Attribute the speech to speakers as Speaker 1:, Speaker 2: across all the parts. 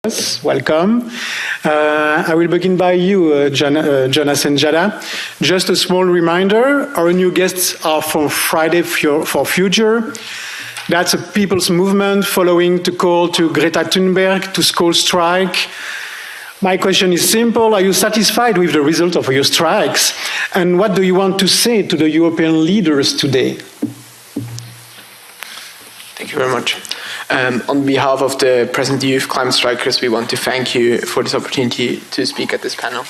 Speaker 1: us. Welcome. I will begin by you, Jonas and Jada. Just a small reminder, our new guests are from Friday for Future. That's a people's movement following the call to Greta Thunberg to school strike. My question is simple. Are you satisfied with the result of your strikes? And what do you want to say to the European leaders today?
Speaker 2: Thank you very much. On behalf of the present youth climate strikers, we want to thank you for this opportunity to speak at this panel.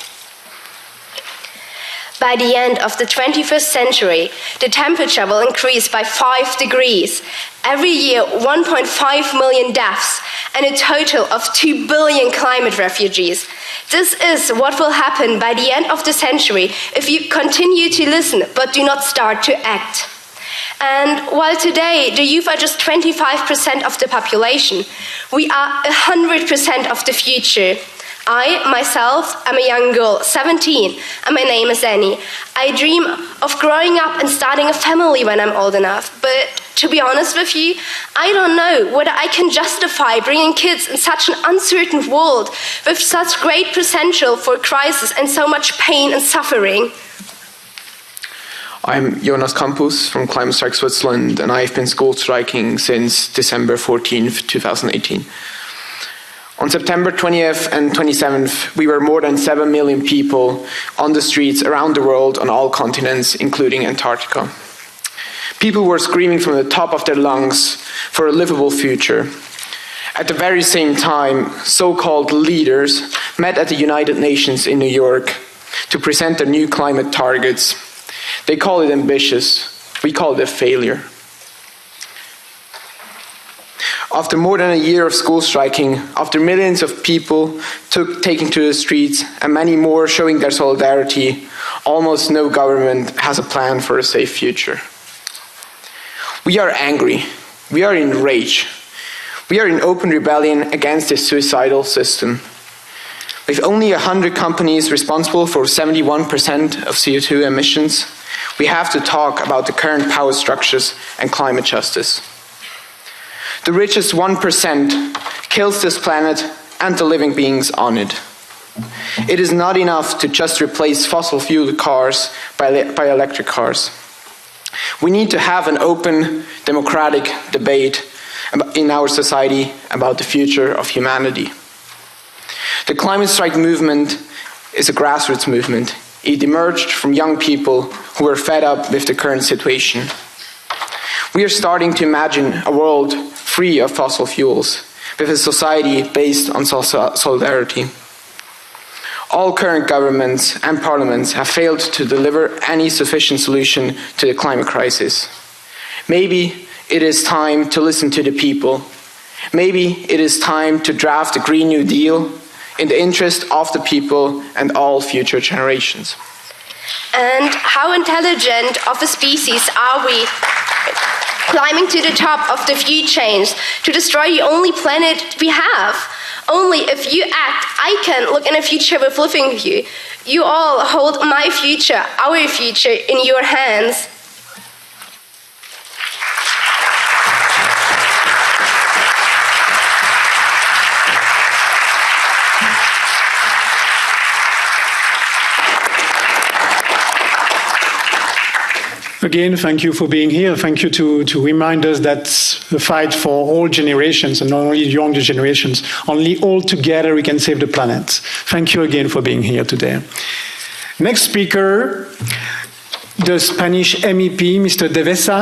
Speaker 3: By the end of the 21st century, the temperature will increase by 5 degrees. Every year, 1.5 million deaths and a total of 2 billion climate refugees. This is what will happen by the end of the century if you continue to listen but do not start to act. And while today the youth are just 25% of the population, we are 100% of the future. I, myself, am a young girl, 17, and my name is Annie. I dream of growing up and starting a family when I'm old enough, but to be honest with you, I don't know whether I can justify bringing kids in such an uncertain world with such great potential for crisis and so much pain and suffering.
Speaker 2: I'm Jonas Campus from Climate Strike Switzerland, and I've been school striking since December 14th, 2018. On September 20th and 27th, we were more than 7 million people on the streets around the world on all continents, including Antarctica. People were screaming from the top of their lungs for a livable future. At the very same time, so-called leaders met at the United Nations in New York to present their new climate targets. They call it ambitious. We call it a failure. After more than a year of school striking, after millions of people taking to the streets and many more showing their solidarity, almost no government has a plan for a safe future. We are angry. We are in rage. We are in open rebellion against this suicidal system. With only 100 companies responsible for 71% of CO2 emissions, we have to talk about the current power structures and climate justice. The richest 1% kills this planet and the living beings on it. It is not enough to just replace fossil fuel cars by electric cars. We need to have an open, democratic debate in our society about the future of humanity. The climate strike movement is a grassroots movement. It emerged from young people who were fed up with the current situation. We are starting to imagine a world free of fossil fuels, with a society based on solidarity. All current governments and parliaments have failed to deliver any sufficient solution to the climate crisis. Maybe it is time to listen to the people. Maybe it is time to draft a Green New Deal in the interest of the people and all future generations.
Speaker 3: And how intelligent of a species are we, climbing to the top of the food chains to destroy the only planet we have? Only if you act, I can look in a future with living you. You all hold my future, our future, in your hands.
Speaker 1: Again, thank you for being here. Thank you to remind us that the fight for all generations, and not only younger generations, only all together we can save the planet. Thank you again for being here today. Next speaker, the Spanish MEP, Mr. Devesa.